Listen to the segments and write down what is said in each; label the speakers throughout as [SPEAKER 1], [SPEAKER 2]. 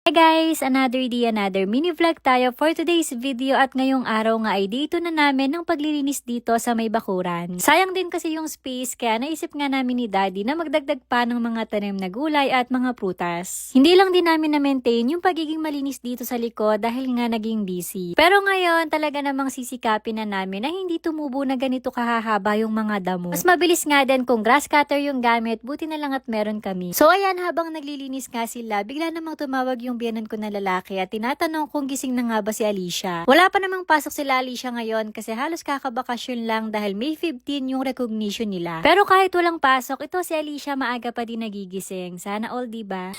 [SPEAKER 1] Hey guys! Another day, another mini vlog tayo for today's video at ngayong araw nga ay dito na namin ng paglilinis dito sa may bakuran. Sayang din kasi yung space kaya naisip nga namin ni Daddy na magdagdag pa ng mga tanim na gulay at mga prutas. Hindi lang din namin na-maintain yung pagiging malinis dito sa likod dahil nga naging busy. Pero ngayon talaga namang sisikapin na namin na hindi tumubo na ganito kahahaba yung mga damo. Mas mabilis nga din kung grass cutter yung gamit, buti na lang at meron kami. So ayan, habang naglilinis nga sila, bigla namang tumawag yung biyanan ko na lalaki at tinatanong kung gising na nga ba si Alicia. Wala pa namang pasok sila Alicia ngayon kasi halos kakabakasyon lang dahil May 15 yung recognition nila. Pero kahit walang pasok, ito si Alicia maaga pa din nagigising. Sana all, diba?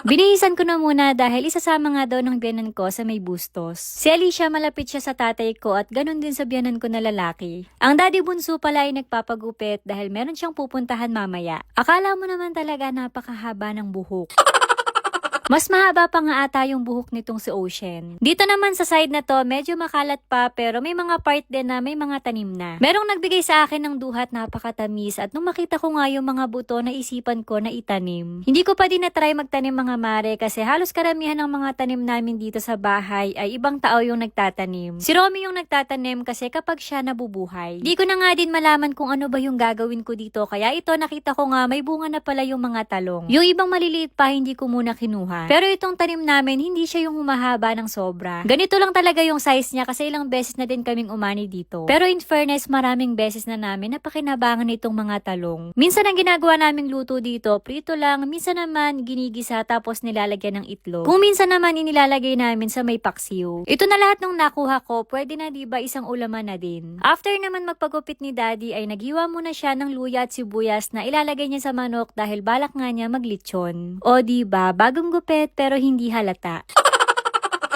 [SPEAKER 1] Binihisan ko na muna dahil isasama nga daw ng biyanan ko sa may bustos. Si Alicia malapit siya sa tatay ko at ganun din sa biyanan ko na lalaki. Ang daddy bunso pala ay nagpapagupit dahil meron siyang pupuntahan mamaya. Akala mo naman talaga napakahaba ng buhok. Mas mahaba pa nga ata yung buhok nitong si Ocean. Dito naman sa side na to, medyo makalat pa pero may mga part din na may mga tanim na. Merong nagbigay sa akin ng duhat napakatamis at nung makita ko nga yung mga buto, naisipan ko na itanim. Hindi ko pa din na-try magtanim mga mare kasi halos karamihan ng mga tanim namin dito sa bahay ay ibang tao yung nagtatanim. Si Romy yung nagtatanim kasi kapag siya nabubuhay. Di ko na nga din malaman kung ano ba yung gagawin ko dito kaya ito nakita ko nga may bunga na pala yung mga talong. Yung ibang maliliit pa hindi ko muna kinuha. Pero itong tanim namin, hindi siya yung humahaba ng sobra. Ganito lang talaga yung size niya kasi ilang beses na din kaming umani dito. Pero in fairness, maraming beses na namin napakinabangan itong mga talong. Minsan ang ginagawa naming luto dito, prito lang, minsan naman ginigisa tapos nilalagyan ng itlog. Kung minsan naman inilalagay namin sa may paksiw. Ito na lahat nung nakuha ko, pwede na diba isang ulaman na din. After naman magpagupit ni Daddy ay naghiwa muna siya ng luya at sibuyas na ilalagay niya sa manok dahil balak nga niya maglitsyon. O diba, bagong gupit pero hindi halata.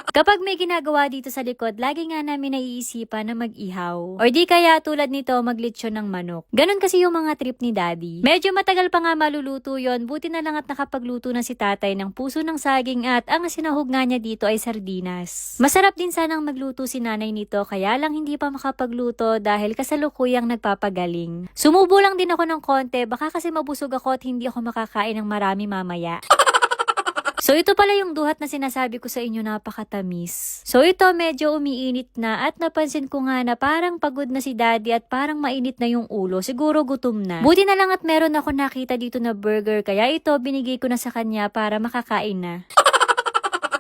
[SPEAKER 1] Kapag may ginagawa dito sa likod, lagi nga namin naiisipan na mag-ihaw. Or di kaya tulad nito, maglitsyon ng manok. Ganon kasi yung mga trip ni Daddy. Medyo matagal pa nga maluluto yon, buti na lang at nakapagluto na si tatay ng puso ng saging at ang sinahog nga niya dito ay sardinas. Masarap din sanang magluto si nanay nito, kaya lang hindi pa makapagluto dahil kasalukuyang nagpapagaling. Sumubo lang din ako ng konti, baka kasi mabusog ako at hindi ako makakain ng marami mamaya. So ito pala yung duhat na sinasabi ko sa inyo, napakatamis. So ito medyo umiinit na at napansin ko nga na parang pagod na si Daddy at parang mainit na yung ulo. Siguro gutom na. Buti na lang at meron ako nakita dito na burger kaya ito binigay ko na sa kanya para makakain na.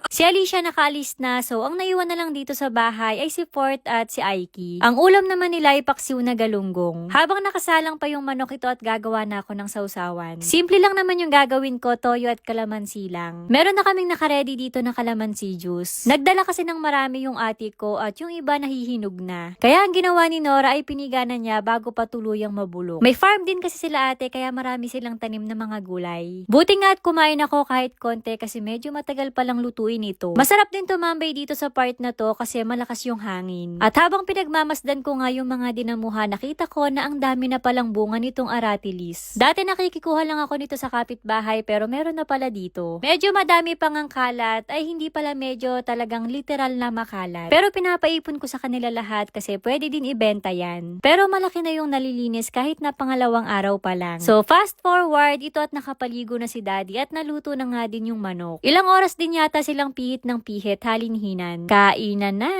[SPEAKER 1] Si Alicia nakaalis na, so ang naiwan na lang dito sa bahay ay si Fort at si Aiki. Ang ulam naman nila ay paksiw na galunggong. Habang nakasalang pa yung manok ito at gagawa na ako ng sausawan. Simple lang naman yung gagawin ko, toyo at kalamansi lang. Meron na kaming nakaredy dito na kalamansi juice. Nagdala kasi ng marami yung ate ko at yung iba nahihinog na. Kaya ang ginawa ni Nora ay piniganan niya bago pa tuluyang mabulok. May farm din kasi sila ate kaya marami silang tanim na mga gulay. Buti nga at kumain ako kahit konti kasi medyo matagal palang lutuin ito. Masarap din tumambay dito sa part na to kasi malakas yung hangin. At habang pinagmamasdan ko nga yung mga dinamuhan, nakita ko na ang dami na palang bunga nitong aratilis. Dati nakikikuha lang ako nito sa kapitbahay pero meron na pala dito. Medyo madami pang ang kalat ay hindi pala medyo talagang literal na makalat. Pero pinapaipon ko sa kanila lahat kasi pwede din ibenta yan. Pero malaki na yung nalilinis kahit na pangalawang araw pa lang. So fast forward, ito at nakapaligo na si Daddy at naluto na nga din yung manok. Ilang oras din yata silang pihit ng pihit, halinhinan. Kainan na!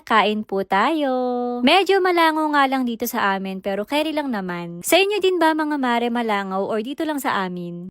[SPEAKER 1] Kain po tayo! Medyo malangaw nga lang dito sa amin pero carry lang naman. Sa inyo din ba mga mare malangaw or dito lang sa amin?